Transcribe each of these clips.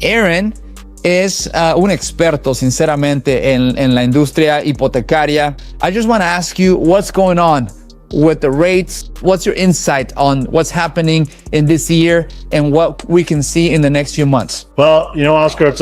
Aaron es un experto, sinceramente, en la industria hipotecaria. I just want to ask you what's going on with the rates. What's your insight on what's happening in this year and what we can see in the next few months? Well, Oscar, it's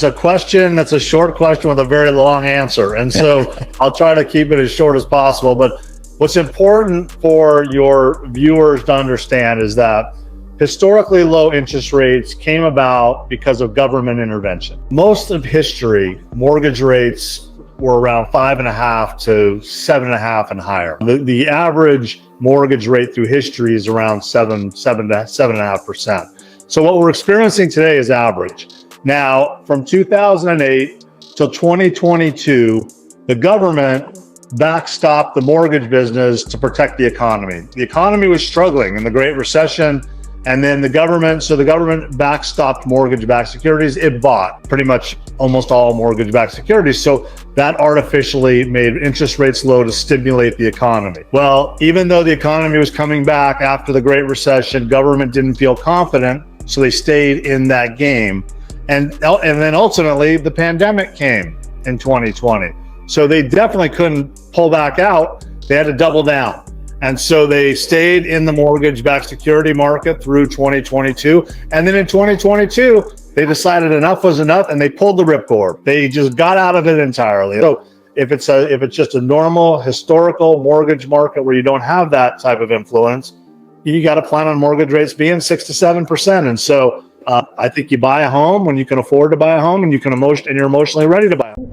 a question that's a short question with a very long answer. And so I'll try to keep it as short as possible. But what's important for your viewers to understand is that historically low interest rates came about because of government intervention. Most of history, mortgage rates were around 5.5 to 7.5 and higher. The average mortgage rate through history is around 7 to 7.5%. So what we're experiencing today is average. Now, from 2008 till 2022, the government backstopped the mortgage business to protect the economy. The economy was struggling in the Great Recession. And then the government backstopped mortgage-backed securities. It bought pretty much almost all mortgage-backed securities. So that artificially made interest rates low to stimulate the economy. Well, even though the economy was coming back after the Great Recession, government didn't feel confident, so they stayed in that game. And then ultimately the pandemic came in 2020. So they definitely couldn't pull back out. They had to double down. And so they stayed in the mortgage-backed security market through 2022. And then in 2022, they decided enough was enough and they pulled the ripcord. They just got out of it entirely. So if it's just a normal historical mortgage market where you don't have that type of influence, you got to plan on mortgage rates being 6 to 7%. And so I think you buy a home when you can afford to buy a home and you're emotionally ready to buy a home.